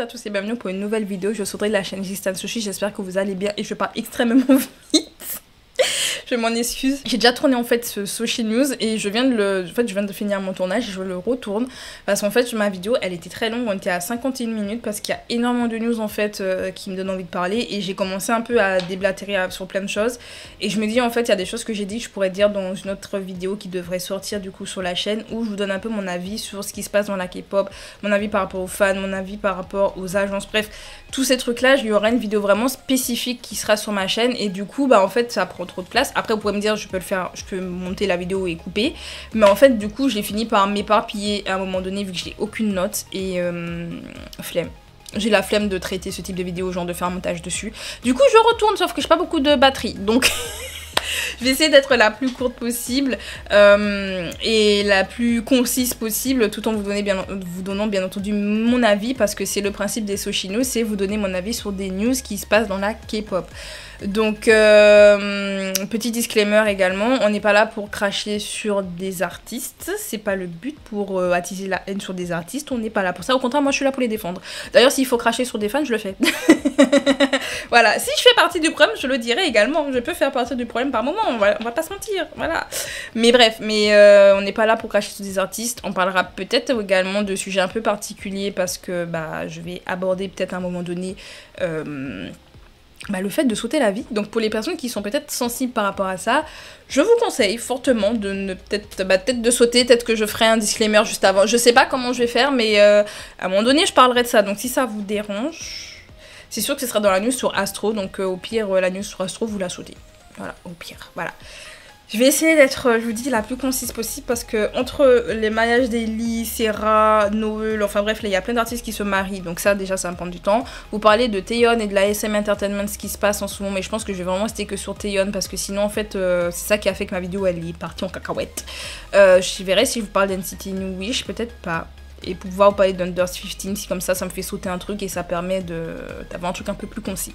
à tous et bienvenue pour une nouvelle vidéo. Je souhaiterais de la chaîne Gistan Sushi, j'espère que vous allez bien et je parle extrêmement vite. Je m'en excuse. J'ai déjà tourné en fait ce Sushi News et je viens de finir mon tournage et je le retourne parce qu'en fait ma vidéo elle était très longue, on était à 51 minutes parce qu'il y a énormément de news en fait qui me donnent envie de parler et j'ai commencé un peu à déblatérer sur plein de choses et je me dis en fait il y a des choses que j'ai dit que je pourrais dire dans une autre vidéo qui devrait sortir du coup sur la chaîne où je vous donne un peu mon avis sur ce qui se passe dans la K-pop, mon avis par rapport aux fans, mon avis par rapport aux agences, bref tous ces trucs là, il y aura une vidéo vraiment spécifique qui sera sur ma chaîne et du coup bah en fait ça prend trop de place. Après vous pouvez me dire je peux monter la vidéo et couper, mais en fait du coup j'ai fini par m'éparpiller à un moment donné vu que j'ai aucune note et flemme. J'ai la flemme de traiter ce type de vidéo, genre de faire un montage dessus. Du coup je retourne sauf que j'ai pas beaucoup de batterie donc je vais essayer d'être la plus courte possible et la plus concise possible tout en vous donnant bien entendu mon avis parce que c'est le principe des Sushi News, c'est vous donner mon avis sur des news qui se passent dans la K-pop. Donc petit disclaimer également, on n'est pas là pour cracher sur des artistes, c'est pas le but pour attiser la haine sur des artistes, on n'est pas là pour ça, au contraire moi je suis là pour les défendre. D'ailleurs s'il faut cracher sur des fans je le fais. Voilà, si je fais partie du problème je le dirai également, je peux faire partie du problème par moment, on va pas se mentir, voilà. Mais bref, on n'est pas là pour cracher sur des artistes, on parlera peut-être également de sujets un peu particuliers parce que bah je vais aborder peut-être à un moment donné le fait de sauter la vie. Donc pour les personnes qui sont peut-être sensibles par rapport à ça, je vous conseille fortement de ne peut-être de sauter, peut-être que je ferai un disclaimer juste avant. Je sais pas comment je vais faire, mais à un moment donné je parlerai de ça. Donc si ça vous dérange, c'est sûr que ce sera dans la news sur Astro. Donc au pire la news sur Astro vous la sautez. Voilà, au pire, voilà. Je vais essayer d'être, je vous dis, la plus concise possible parce que entre les mariages d'Hailey, Serra, Noel, enfin bref, il y a plein d'artistes qui se marient, donc ça déjà ça va me prendre du temps. Vous parlez de Taeyeon et de la SM Entertainment, ce qui se passe en ce moment, mais je pense que je vais vraiment rester que sur Taeyeon parce que sinon en fait c'est ça qui a fait que ma vidéo elle est partie en cacahuète. Je verrai si je vous parle d'NCT New Wish, peut-être pas. Et pour pouvoir vous parler d'Under 15, si comme ça me fait sauter un truc et ça permet d'avoir un truc un peu plus concis.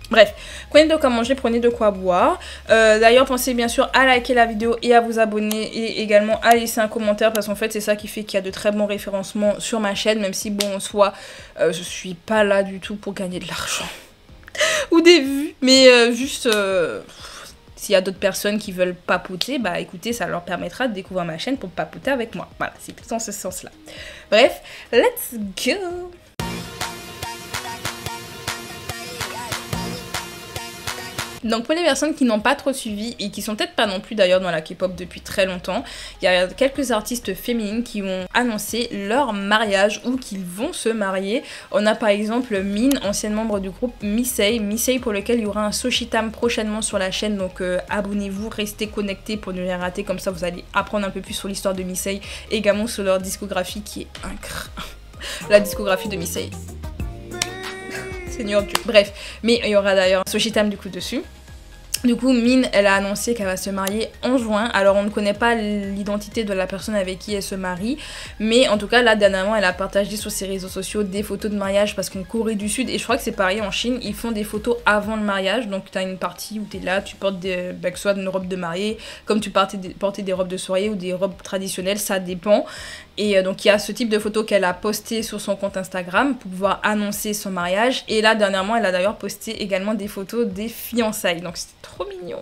Bref, prenez de quoi manger, prenez de quoi boire. D'ailleurs, pensez bien sûr à liker la vidéo et à vous abonner et également à laisser un commentaire parce qu'en fait, c'est ça qui fait qu'il y a de très bons référencements sur ma chaîne, même si bon, en soi, je suis pas là du tout pour gagner de l'argent ou des vues, mais juste s'il y a d'autres personnes qui veulent papoter, bah écoutez, ça leur permettra de découvrir ma chaîne pour papoter avec moi. Voilà, c'est plus dans ce sens-là. Bref, let's go! Donc pour les personnes qui n'ont pas trop suivi et qui sont peut-être pas non plus d'ailleurs dans la K-pop depuis très longtemps, il y a quelques artistes féminines qui ont annoncé leur mariage ou qu'ils vont se marier. On a par exemple Min, ancienne membre du groupe Missei pour lequel il y aura un Sushi Time prochainement sur la chaîne, donc abonnez-vous, restez connectés pour ne rien rater, comme ça vous allez apprendre un peu plus sur l'histoire de Missei, également sur leur discographie qui est incroyable. La discographie de Missei. Seigneur Dieu. Bref, mais il y aura d'ailleurs un Sushi Time du coup dessus. Du coup, Min, elle a annoncé qu'elle va se marier en juin. Alors, on ne connaît pas l'identité de la personne avec qui elle se marie. Mais en tout cas, là, dernièrement, elle a partagé sur ses réseaux sociaux des photos de mariage parce qu'en Corée du Sud, et je crois que c'est pareil en Chine, ils font des photos avant le mariage. Donc, tu as une partie où tu es là, tu portes soit une robe de mariée, comme tu portais des robes de soirée ou des robes traditionnelles, ça dépend. Et donc il y a ce type de photo qu'elle a posté sur son compte Instagram pour pouvoir annoncer son mariage. Et là dernièrement elle a d'ailleurs posté également des photos des fiançailles. Donc c'est trop mignon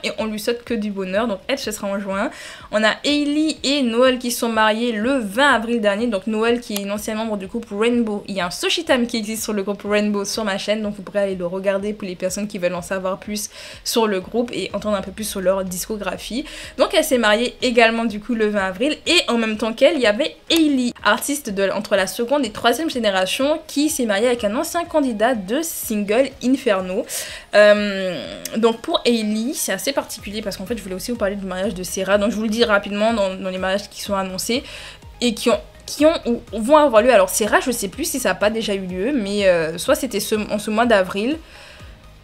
et on lui souhaite que du bonheur. Donc elle ce sera en juin. On a Hailey et Noel qui sont mariés le 20 avril dernier. Donc Noel qui est une ancienne membre du groupe Rainbow. Il y a un Sushi Time qui existe sur le groupe Rainbow sur ma chaîne. Donc vous pourrez aller le regarder pour les personnes qui veulent en savoir plus sur le groupe et entendre un peu plus sur leur discographie. Donc elle s'est mariée également du coup le 20 avril et en même temps il y avait Hailey, artiste entre la seconde et troisième génération qui s'est mariée avec un ancien candidat de single Inferno. Donc pour Hailey, c'est assez particulier parce qu'en fait je voulais aussi vous parler du mariage de Serra, donc je vous le dis rapidement dans les mariages qui sont annoncés et qui vont avoir lieu. Alors Serra, je sais plus si ça n'a pas déjà eu lieu, mais soit c'était en ce mois d'avril.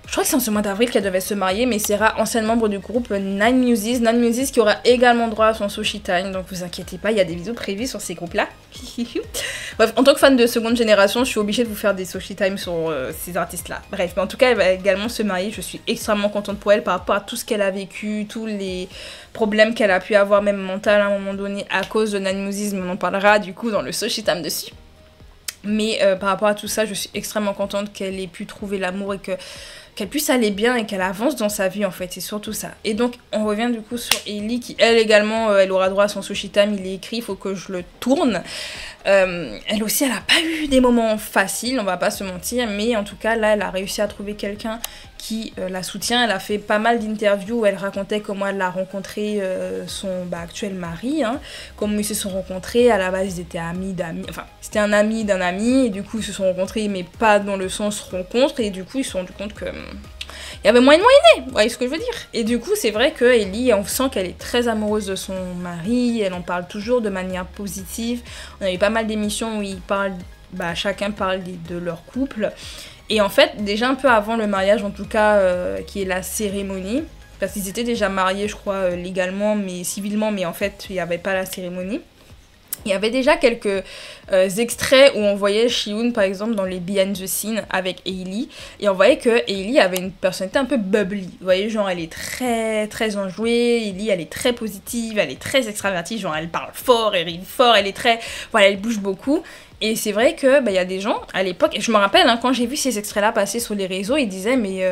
Je crois que c'est en ce mois d'avril qu'elle devait se marier, mais Serra, ancienne membre du groupe Nine Muses qui aura également droit à son Sushi Time, donc vous inquiétez pas, il y a des vidéos prévues sur ces groupes-là. Bref, en tant que fan de seconde génération, je suis obligée de vous faire des Sushi Time sur ces artistes-là. Bref, mais en tout cas, elle va également se marier, je suis extrêmement contente pour elle par rapport à tout ce qu'elle a vécu, tous les problèmes qu'elle a pu avoir, même mental à un moment donné, à cause de Nine Muses, mais on en parlera du coup dans le Sushi Time dessus. Mais par rapport à tout ça, je suis extrêmement contente qu'elle ait pu trouver l'amour et qu'elle puisse aller bien et qu'elle avance dans sa vie en fait, c'est surtout ça. Et donc on revient du coup sur Hailey qui elle également, elle aura droit à son sushi time, il est écrit, il faut que je le tourne. Elle aussi, elle a pas eu des moments faciles, on va pas se mentir, mais en tout cas là, elle a réussi à trouver quelqu'un qui la soutient. Elle a fait pas mal d'interviews où elle racontait comment elle a rencontré son actuel mari, hein, comment ils se sont rencontrés. À la base, ils étaient amis d'amis, enfin, c'était un ami d'un ami, et du coup, ils se sont rencontrés, mais pas dans le sens rencontre, et du coup, ils se sont rendus compte que il y avait moyen de moyenner, vous voyez ce que je veux dire. Et du coup, c'est vrai que Hailey, on sent qu'elle est très amoureuse de son mari, elle en parle toujours de manière positive. On a eu pas mal d'émissions où ils parlent, chacun parle de leur couple. Et en fait, déjà un peu avant le mariage, en tout cas, qui est la cérémonie, parce qu'ils étaient déjà mariés, je crois, légalement, mais civilement, mais en fait, il n'y avait pas la cérémonie. Il y avait déjà quelques extraits où on voyait Shihoon par exemple dans les behind the scenes avec Hailey, et on voyait que Hailey avait une personnalité un peu bubbly, vous voyez, genre elle est très très enjouée, Hailey elle est très positive, elle est très extravertie, genre elle parle fort, elle rit fort, elle est très, voilà, elle bouge beaucoup. Et c'est vrai que y a des gens à l'époque, et je me rappelle hein, quand j'ai vu ces extraits là passer sur les réseaux, ils disaient mais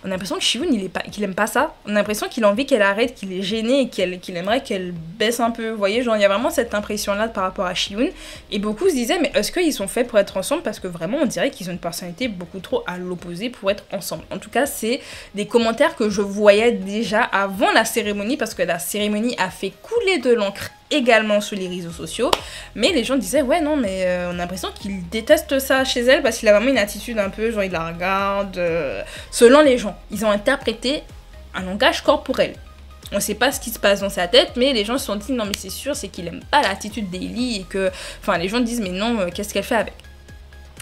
on a l'impression que Shihoon qu'il aime pas ça, on a l'impression qu'il a envie qu'elle arrête, qu'il est gêné et qu'il aimerait qu'elle baisse un peu, vous voyez, genre il y a vraiment cette impression là par rapport à Shihoon. Et beaucoup se disaient mais est-ce qu'ils sont faits pour être ensemble, parce que vraiment on dirait qu'ils ont une personnalité beaucoup trop à l'opposé pour être ensemble. En tout cas c'est des commentaires que je voyais déjà avant la cérémonie, parce que la cérémonie a fait couler de l'encre également sur les réseaux sociaux, mais les gens disaient ouais non mais on a l'impression qu'il déteste ça chez elle, parce qu'il a vraiment une attitude un peu genre il la regarde, selon les gens ils ont interprété un langage corporel. On sait pas ce qui se passe dans sa tête, mais les gens se sont dit non mais c'est sûr, c'est qu'il aime pas l'attitude d'Hailey, et que enfin les gens disent mais non, qu'est-ce qu'elle fait avec.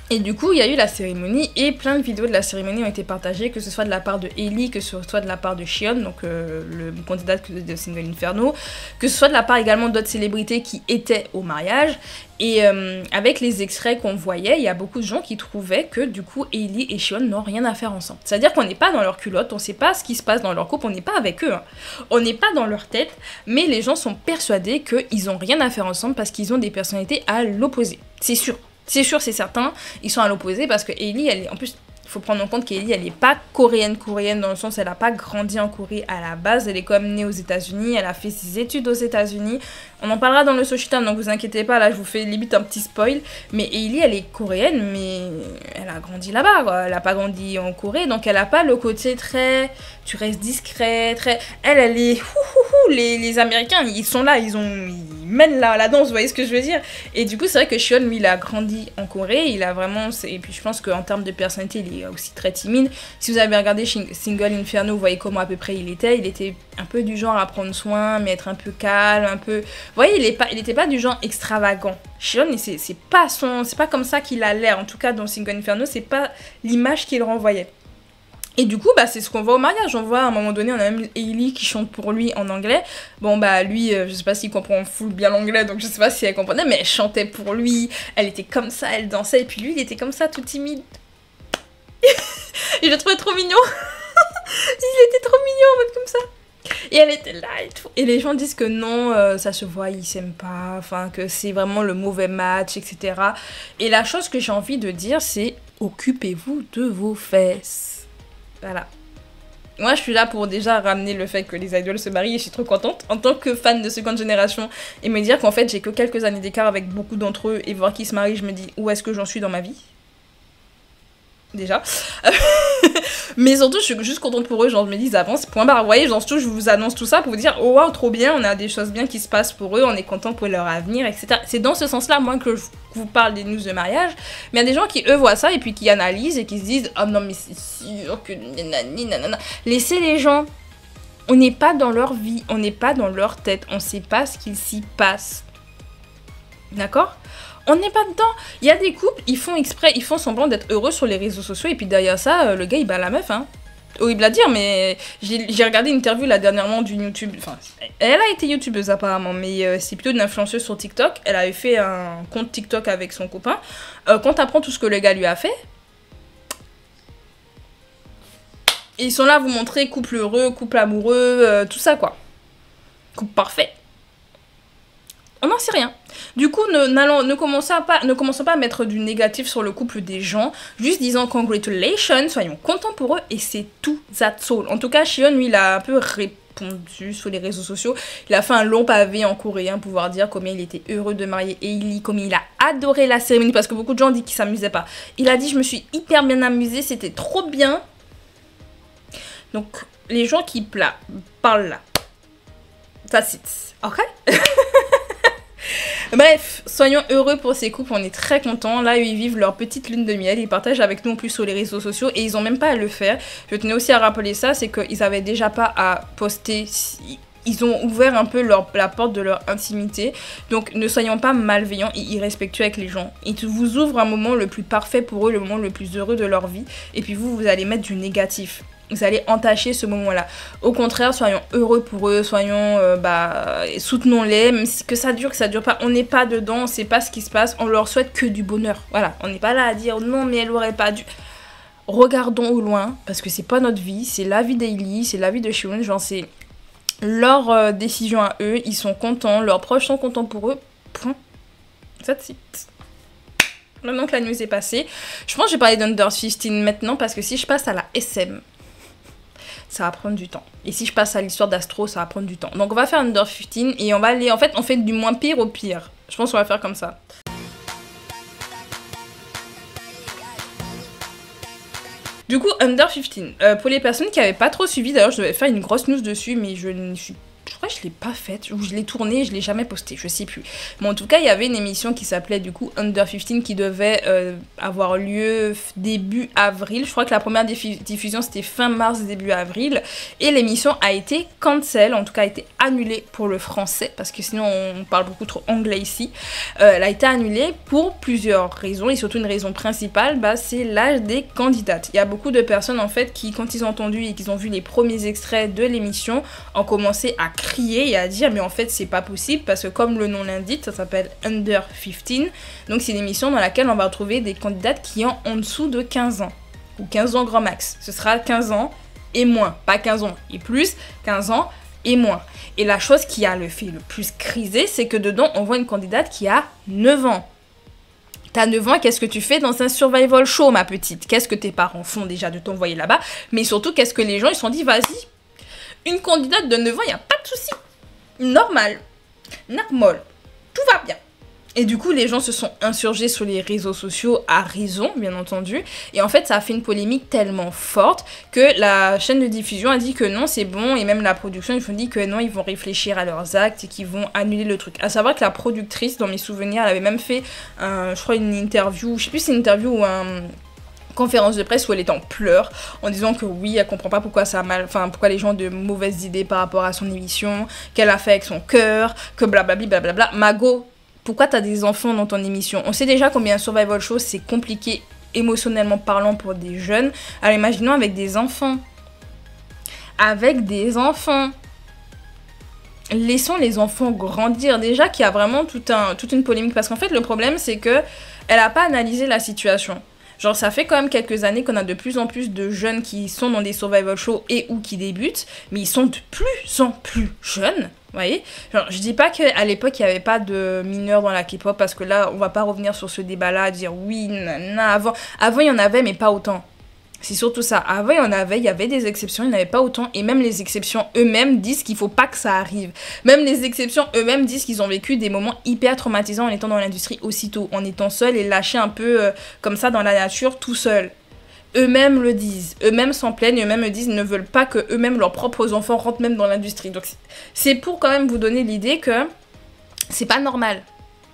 Et du coup, il y a eu la cérémonie et plein de vidéos de la cérémonie ont été partagées, que ce soit de la part de Hailey, que ce soit de la part de Shion, donc le candidat de Single Inferno, que ce soit de la part également d'autres célébrités qui étaient au mariage. Et avec les extraits qu'on voyait, il y a beaucoup de gens qui trouvaient que du coup Hailey et Shion n'ont rien à faire ensemble. C'est-à-dire qu'on n'est pas dans leur culotte, on sait pas ce qui se passe dans leur couple, on n'est pas avec eux, hein. On n'est pas dans leur tête, mais les gens sont persuadés qu'ils n'ont rien à faire ensemble parce qu'ils ont des personnalités à l'opposé. C'est sûr. C'est sûr, c'est certain, ils sont à l'opposé, parce que Hailey, elle est, en plus, il faut prendre en compte qu'Hailey, elle n'est pas coréenne dans le sens, elle n'a pas grandi en Corée à la base, elle est quand même née aux États-Unis, elle a fait ses études aux États-Unis. On en parlera dans le Soshi Time, donc vous inquiétez pas, là je vous fais limite un petit spoil. Mais Hailey, elle est coréenne, mais elle a grandi là-bas, quoi. Elle n'a pas grandi en Corée, donc elle n'a pas le côté très, tu restes discret, très. Elle est. Les Américains, ils sont là, ils mènent la danse, vous voyez ce que je veux dire. Et du coup, c'est vrai que Shion, lui, il a grandi en Corée, il a vraiment. Et puis je pense qu'en termes de personnalité, il est aussi très timide. Si vous avez regardé Single Inferno, vous voyez comment à peu près il était un peu du genre à prendre soin, mais être un peu calme, un peu. Vous voyez, il était pas du genre extravagant. Shion, c'est pas comme ça qu'il a l'air. En tout cas, dans Single Inferno, c'est pas l'image qu'il renvoyait. Et du coup, c'est ce qu'on voit au mariage. On voit à un moment donné, on a même Hailey qui chante pour lui en anglais. Bon, lui, je sais pas s'il comprend full bien l'anglais, donc je sais pas si elle comprenait, mais elle chantait pour lui. Elle était comme ça, elle dansait, et puis lui, il était comme ça, tout timide. Et je le trouvais trop mignon. Il était trop mignon en mode comme ça. Et elle était là et tout. Et les gens disent que non, ça se voit, ils s'aiment pas, enfin, que c'est vraiment le mauvais match, etc. Et la chose que j'ai envie de dire, c'est occupez-vous de vos fesses. Voilà. Moi, je suis là pour déjà ramener le fait que les idoles se marient et je suis trop contente en tant que fan de seconde génération et me dire qu'en fait, j'ai que quelques années d'écart avec beaucoup d'entre eux et voir qu'ils se marient, je me dis où est-ce que j'en suis dans ma vie. Déjà. Mais surtout, je suis juste contente pour eux, genre je me dis, ils avancent, point barre. Vous voyez, genre surtout, je vous annonce tout ça pour vous dire, oh wow, trop bien, on a des choses bien qui se passent pour eux, on est content pour leur avenir, etc. C'est dans ce sens-là, moi, que je vous parle des news de mariage. Mais il y a des gens qui, eux, voient ça et puis qui analysent et qui se disent, oh non, mais c'est sûr que nanani, nanana. Laissez les gens. On n'est pas dans leur vie, on n'est pas dans leur tête, on sait pas ce qu'il s'y passe. D'accord ? On n'est pas dedans. Il y a des couples, ils font exprès, ils font semblant d'être heureux sur les réseaux sociaux et puis derrière ça, le gars il bat la meuf, hein. Horrible à dire, mais j'ai regardé une interview là dernièrement d'une YouTube. Enfin, elle a été youtubeuse apparemment, mais c'est plutôt une influenceuse sur TikTok. Elle avait fait un compte TikTok avec son copain. Quand t'apprends tout ce que le gars lui a fait, ils sont là à vous montrer couple heureux, couple amoureux, tout ça quoi. Couple parfait. On n'en sait rien. Du coup, ne commençons pas à mettre du négatif sur le couple des gens, juste disant congratulations, soyons contents pour eux, et c'est tout, that's all. En tout cas, Shion, lui, il a un peu répondu sur les réseaux sociaux. Il a fait un long pavé en coréen pour pouvoir dire combien il était heureux de marier Hailey, combien il a adoré la cérémonie, parce que beaucoup de gens disent qu'il s'amusait pas. Il a dit, je me suis hyper bien amusée, c'était trop bien. Donc, les gens qui parlent là, that's it, ok? Bref, soyons heureux pour ces couples, on est très contents. Là, ils vivent leur petite lune de miel, ils partagent avec nous en plus sur les réseaux sociaux et ils ont même pas à le faire. Je tenais aussi à rappeler ça, c'est qu'ils avaient déjà pas à poster, ils ont ouvert un peu la porte de leur intimité. Donc ne soyons pas malveillants et irrespectueux avec les gens. Ils vous ouvrent un moment le plus parfait pour eux, le moment le plus heureux de leur vie. Et puis vous allez mettre du négatif. Vous allez entacher ce moment-là. Au contraire, soyons heureux pour eux, soutenons-les, même si que ça dure pas. On n'est pas dedans, on sait pas ce qui se passe, on leur souhaite que du bonheur. Voilà, on n'est pas là à dire non mais elle aurait pas dû. Regardons au loin, parce que c'est pas notre vie, c'est la vie d'Hailey, c'est la vie de Shion, genre c'est leur décision à eux, ils sont contents, leurs proches sont contents pour eux, point. That's it. Maintenant que la news est passée, je pense que je vais parler d'Under 15 maintenant, parce que si je passe à la SM, ça va prendre du temps. Et si je passe à l'histoire d'Astro, ça va prendre du temps. Donc on va faire Under 15 et on va aller... En fait, on fait du moins pire au pire. Je pense qu'on va faire comme ça. Du coup, Under 15. Pour les personnes qui n'avaient pas trop suivi, d'ailleurs, je devais faire une grosse news dessus, mais je crois que je l'ai pas faite, ou je l'ai tournée, je l'ai jamais postée, je sais plus. Mais en tout cas, il y avait une émission qui s'appelait du coup Under 15 qui devait avoir lieu début avril. Je crois que la première diffusion c'était fin mars, début avril. Et l'émission a été cancel, en tout cas a été annulée pour le français, parce que sinon on parle beaucoup trop anglais ici. Elle a été annulée pour plusieurs raisons, et surtout une raison principale, c'est l'âge des candidates. Il y a beaucoup de personnes en fait qui, quand ils ont entendu et qu'ils ont vu les premiers extraits de l'émission, ont commencé à crier et à dire mais en fait c'est pas possible parce que comme le nom l'indique, ça s'appelle Under 15, donc c'est une émission dans laquelle on va retrouver des candidates qui ont en dessous de 15 ans ou 15 ans grand max. Ce sera 15 ans et moins, pas 15 ans et plus, 15 ans et moins. Et la chose qui a le fait le plus criser, c'est que dedans on voit une candidate qui a 9 ans. T'as 9 ans, qu'est-ce que tu fais dans un survival show, ma petite? Qu'est-ce que tes parents font déjà de t'envoyer là-bas? Mais surtout, qu'est-ce que les gens ils se sont dit, vas-y, une candidate de 9 ans, il n'y a pas de souci. Normal. Normal. Tout va bien. Et du coup, les gens se sont insurgés sur les réseaux sociaux à raison, bien entendu. Et en fait, ça a fait une polémique tellement forte que la chaîne de diffusion a dit que non, c'est bon. Et même la production, ils ont dit que non, ils vont réfléchir à leurs actes et qu'ils vont annuler le truc. À savoir que la productrice, dans mes souvenirs, elle avait même fait, je crois, une interview. Je sais plus si c'est une interview ou conférence de presse où elle est en pleurs en disant que oui, elle comprend pas pourquoi ça a pourquoi les gens ont de mauvaises idées par rapport à son émission, qu'elle a fait avec son cœur, que blablabla, blablabla. Mago, pourquoi t'as des enfants dans ton émission? On sait déjà combien un survival show c'est compliqué émotionnellement parlant pour des jeunes. Alors imaginons avec des enfants. Avec des enfants. Laissons les enfants grandir. Déjà qu'il y a vraiment toute une polémique parce qu'en fait le problème c'est que elle a pas analysé la situation. Genre ça fait quand même quelques années qu'on a de plus en plus de jeunes qui sont dans des survival shows et ou qui débutent, mais ils sont de plus en plus jeunes, vous voyez. Genre je dis pas qu'à l'époque il n'y avait pas de mineurs dans la K-pop, parce que là on va pas revenir sur ce débat-là, à dire oui, nanana, avant il y en avait mais pas autant. C'est surtout ça. Avant, il y avait des exceptions, il n'y en avait pas autant. Et même les exceptions eux-mêmes disent qu'il ne faut pas que ça arrive. Même les exceptions eux-mêmes disent qu'ils ont vécu des moments hyper traumatisants en étant dans l'industrie aussitôt, en étant seuls et lâchés un peu comme ça dans la nature, tout seuls. Eux-mêmes le disent. Eux-mêmes s'en plaignent, eux-mêmes me disent qu'ils ne veulent pas que eux-mêmes, leurs propres enfants, rentrent même dans l'industrie. Donc c'est pour quand même vous donner l'idée que c'est pas normal.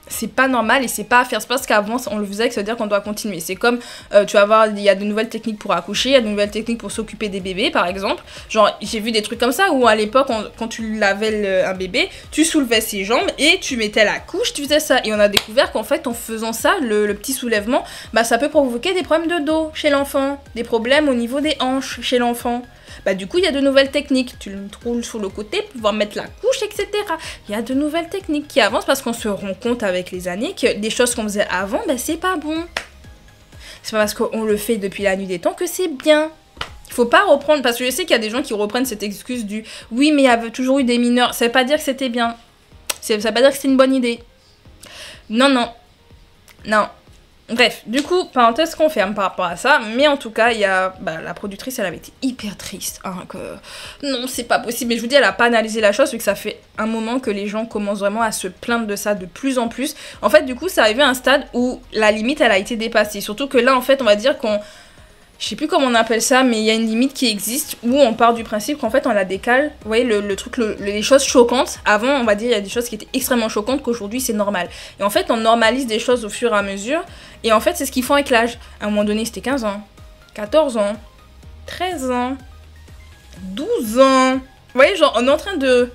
C'est pas normal et c'est pas à faire. C'est parce qu'avant on le faisait, que ça veut dire qu'on doit continuer. C'est comme tu vas voir, il y a de nouvelles techniques pour accoucher, il y a de nouvelles techniques pour s'occuper des bébés par exemple. Genre j'ai vu des trucs comme ça où à l'époque quand tu lavais un bébé, tu soulevais ses jambes et tu mettais la couche, tu faisais ça. Et on a découvert qu'en fait en faisant ça, le petit soulèvement, ça peut provoquer des problèmes de dos chez l'enfant, des problèmes au niveau des hanches chez l'enfant. Du coup, il y a de nouvelles techniques. Tu le roules sur le côté pour pouvoir mettre la couche, etc. Il y a de nouvelles techniques qui avancent parce qu'on se rend compte avec les années que des choses qu'on faisait avant, c'est pas bon. C'est pas parce qu'on le fait depuis la nuit des temps que c'est bien. Il faut pas reprendre, parce que je sais qu'il y a des gens qui reprennent cette excuse du « oui, mais il y avait toujours eu des mineurs ». Ça veut pas dire que c'était bien. Ça veut pas dire que c'est une bonne idée. Non, non. Non. Bref, du coup, parenthèse qu'on ferme par rapport à ça, mais en tout cas, il y a la productrice, elle avait été hyper triste, hein, que non, c'est pas possible, mais je vous dis, elle a pas analysé la chose, vu que ça fait un moment que les gens commencent vraiment à se plaindre de ça de plus en plus. En fait, du coup, c'est arrivé à un stade où la limite, elle a été dépassée, surtout que là, en fait, on va dire qu'on... Je sais plus comment on appelle ça, mais il y a une limite qui existe où on part du principe qu'en fait on la décale. Vous voyez, le truc, les choses choquantes. Avant, on va dire, il y a des choses qui étaient extrêmement choquantes qu'aujourd'hui c'est normal. Et en fait, on normalise des choses au fur et à mesure. Et en fait, c'est ce qu'ils font avec l'âge. À un moment donné, c'était 15 ans, 14 ans, 13 ans, 12 ans. Vous voyez, genre, on est en train de...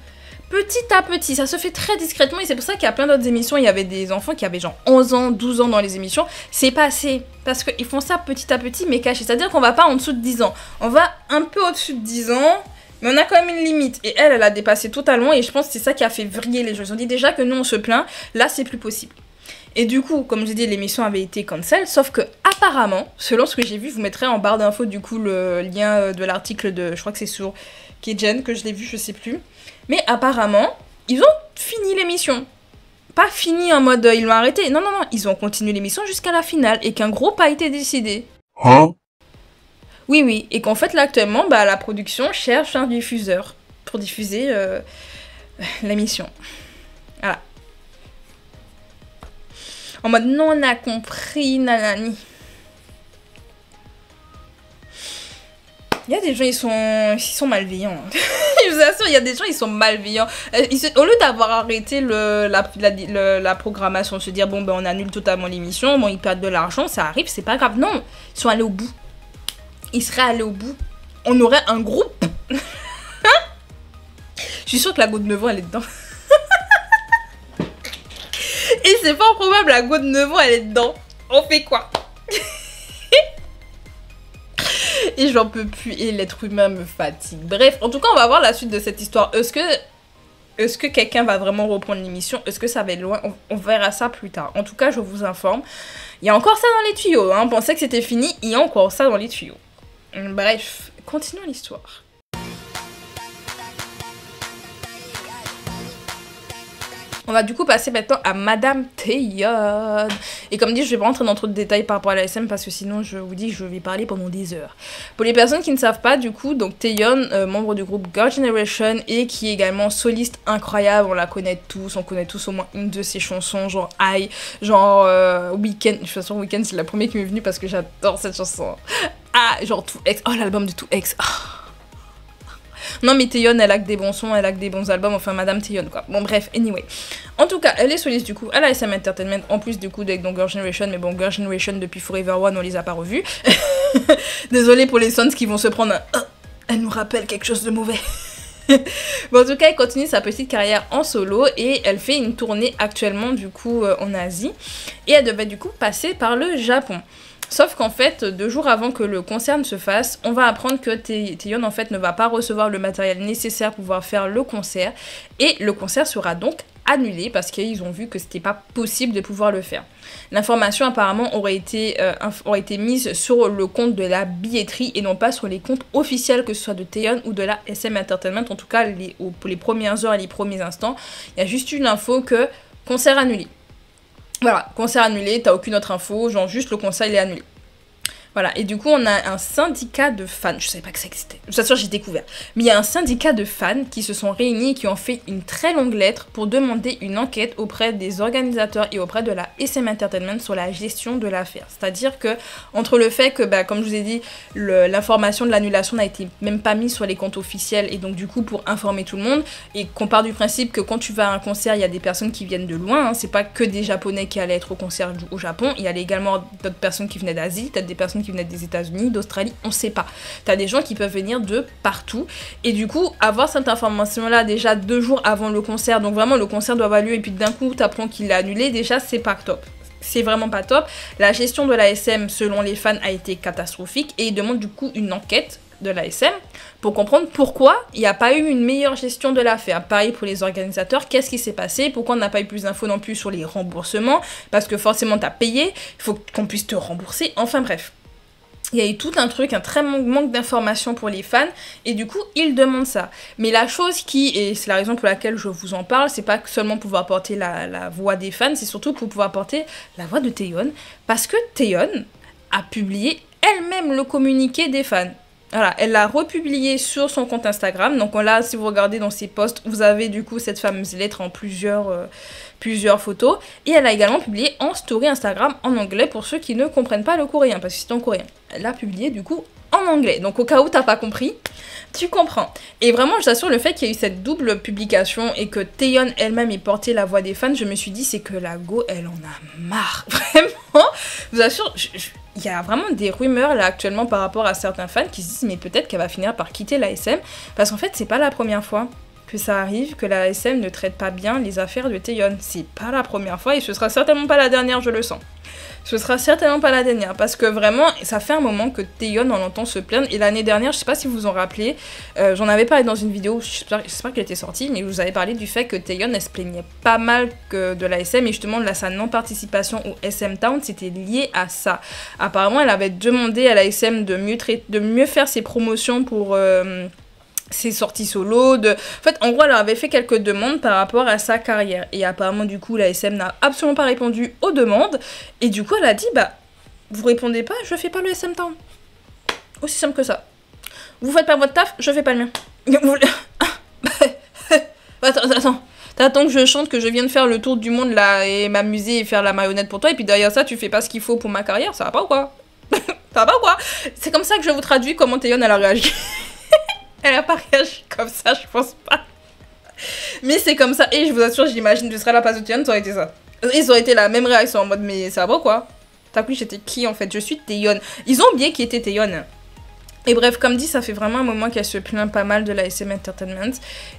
Petit à petit, ça se fait très discrètement et c'est pour ça qu'il y a plein d'autres émissions, il y avait des enfants qui avaient genre 11 ans, 12 ans dans les émissions, c'est pas assez, parce qu'ils font ça petit à petit mais caché, c'est-à-dire qu'on va pas en dessous de 10 ans, on va un peu au-dessus de 10 ans, mais on a quand même une limite, et elle a dépassé totalement et je pense que c'est ça qui a fait vriller les gens, ils ont dit déjà que nous on se plaint, là c'est plus possible. Et du coup, comme j'ai dit, l'émission avait été cancel, sauf que apparemment, selon ce que j'ai vu, je vous mettrai en barre d'infos du coup le lien de l'article de, je crois que c'est sur Keijen que je l'ai vu, je sais plus. Mais apparemment, ils ont fini l'émission. Pas fini en mode ils l'ont arrêté. Non, non, non, ils ont continué l'émission jusqu'à la finale et qu'un groupe a été décidé. Hein? Oui, oui, et qu'en fait là actuellement, la production cherche un diffuseur pour diffuser l'émission. Voilà. En mode non, on a compris, nanani. Il y a des gens, ils sont malveillants. Je vous assure, il y a des gens, ils sont malveillants. Au lieu d'avoir arrêté la programmation, se dire, bon, on annule totalement l'émission, bon, ils perdent de l'argent, ça arrive, c'est pas grave. Non, ils sont allés au bout. Ils seraient allés au bout. On aurait un groupe. Je suis sûre que la Go de 9 ans, elle est dedans. Et c'est pas improbable, la Go de 9 ans, elle est dedans. On fait quoi? Et j'en peux plus, et l'être humain me fatigue. Bref, en tout cas, on va voir la suite de cette histoire. Est-ce que quelqu'un va vraiment reprendre l'émission? Est-ce que ça va être loin? On verra ça plus tard. En tout cas, je vous informe. Il y a encore ça dans les tuyaux. Hein. On pensait que c'était fini, il y a encore ça dans les tuyaux. Bref, continuons l'histoire. On va du coup passer maintenant à Madame Taeyeon. Et comme dit, je vais pas rentrer dans trop de détails par rapport à la SM parce que sinon je vous dis que je vais parler pendant des heures. Pour les personnes qui ne savent pas, du coup, donc Taeyeon, membre du groupe Girl Generation et qui est également soliste incroyable, on la connaît tous, on connaît tous au moins une de ses chansons, genre I, genre Weekend. De toute façon, Weekend c'est la première qui m'est venue parce que j'adore cette chanson. Ah, genre 2X, oh l'album de 2X. Oh. Non mais Taeyeon, elle a que des bons sons, elle a que des bons albums, enfin Madame Taeyeon quoi. Bon bref, anyway. En tout cas, elle est soliste du coup à la SM Entertainment, en plus du coup avec donc Girl Generation, mais bon Girl Generation depuis Forever One on les a pas revus. Désolée pour les sons qui vont se prendre un elle nous rappelle quelque chose de mauvais. Bon en tout cas elle continue sa petite carrière en solo et elle fait une tournée actuellement du coup en Asie. Et elle devait du coup passer par le Japon. Sauf qu'en fait, 2 jours avant que le concert ne se fasse, on va apprendre que Taeyeon en fait ne va pas recevoir le matériel nécessaire pour pouvoir faire le concert. Et le concert sera donc annulé parce qu'ils ont vu que c'était pas possible de pouvoir le faire. L'information apparemment aurait été mise sur le compte de la billetterie et non pas sur les comptes officiels que ce soit de Taeyeon ou de la SM Entertainment. En tout cas, pour les premières heures et les premiers instants, il y a juste eu l'info que concert annulé. Voilà, concert annulé, t'as aucune autre info, genre juste le concert il est annulé. Voilà, et du coup on a un syndicat de fans, je savais pas que ça existait, je t'assure j'ai découvert, mais il y a un syndicat de fans qui se sont réunis et qui ont fait une très longue lettre pour demander une enquête auprès des organisateurs et auprès de la SM Entertainment sur la gestion de l'affaire. C'est-à-dire que, entre le fait que, comme je vous ai dit, l'information de l'annulation n'a été même pas mise sur les comptes officiels et donc du coup pour informer tout le monde, et qu'on part du principe que quand tu vas à un concert, il y a des personnes qui viennent de loin, hein, c'est pas que des Japonais qui allaient être au concert au Japon, il y allait également d'autres personnes qui venaient d'Asie, peut-être des personnes qui venaient des États-Unis, d'Australie, on sait pas. T'as des gens qui peuvent venir de partout. Et du coup, avoir cette information-là déjà 2 jours avant le concert, donc vraiment le concert doit avoir lieu et puis d'un coup t'apprends qu'il l'a annulé, déjà c'est pas top. C'est vraiment pas top. La gestion de l'ASM, selon les fans, a été catastrophique et ils demandent du coup une enquête de l'ASM pour comprendre pourquoi il n'y a pas eu une meilleure gestion de l'affaire. Pareil pour les organisateurs, qu'est-ce qui s'est passé, pourquoi on n'a pas eu plus d'infos non plus sur les remboursements, parce que forcément t'as payé, il faut qu'on puisse te rembourser, enfin bref. Il y a eu tout un truc, un très manque d'informations pour les fans, et du coup, ils demandent ça. Mais la chose et c'est la raison pour laquelle je vous en parle, c'est pas seulement pour pouvoir porter la voix des fans, c'est surtout pour pouvoir porter la voix de Taeyeon, parce que Taeyeon a publié elle-même le communiqué des fans. Voilà, elle l'a republié sur son compte Instagram. Donc là, si vous regardez dans ses posts, vous avez du coup cette fameuse lettre en plusieurs photos. Et elle a également publié en story Instagram en anglais pour ceux qui ne comprennent pas le coréen, parce que c'est en coréen. Elle l'a publié du coup en anglais. Donc au cas où t'as pas compris, tu comprends. Et vraiment, je t'assure, le fait qu'il y ait eu cette double publication et que Taeyeon elle-même ait porté la voix des fans, je me suis dit, c'est que la go, elle en a marre. Vraiment, je vous assure, il y a vraiment des rumeurs là actuellement par rapport à certains fans qui se disent mais peut-être qu'elle va finir par quitter la SM, parce qu'en fait c'est pas la première fois que ça arrive, que la SM ne traite pas bien les affaires de Taeyeon. C'est pas la première fois et ce sera certainement pas la dernière, je le sens. Ce sera certainement pas la dernière, parce que vraiment, ça fait un moment que Taeyeon en entend se plaindre, et l'année dernière, je sais pas si vous vous en rappelez, j'en avais parlé dans une vidéo, j'espère qu'elle était sortie, mais je vous avais parlé du fait que Taeyeon, elle se plaignait pas mal que de la SM, et justement, de sa non-participation au SM Town, c'était lié à ça. Apparemment, elle avait demandé à la SM de mieux faire ses promotions pour... ses sorties solo, en fait, en gros, elle avait fait quelques demandes par rapport à sa carrière. Et apparemment, du coup, la SM n'a absolument pas répondu aux demandes. Et du coup, elle a dit, bah, vous répondez pas, je fais pas le SM Town. Aussi simple que ça. Vous faites pas votre taf, je fais pas le mien. Attends. T'attends que je chante, que je vienne faire le tour du monde, là, et m'amuser et faire la marionnette pour toi, et puis derrière ça, tu fais pas ce qu'il faut pour ma carrière, ça va pas ou quoi? Ça va pas ou quoi? C'est comme ça que je vous traduis comment Taeyeon, elle a réagi. Elle a pas réagi comme ça, je pense pas. Mais c'est comme ça, et je vous assure, j'imagine, je serais à la place de Taeyeon, ça aurait été ça. Ils auraient été la même réaction en mode, mais ça va quoi? T'as cru j'étais qui en fait? Je suis Taeyeon. Ils ont oublié qui était Taeyeon. Et bref, comme dit, ça fait vraiment un moment qu'elle se plaint pas mal de la SM Entertainment.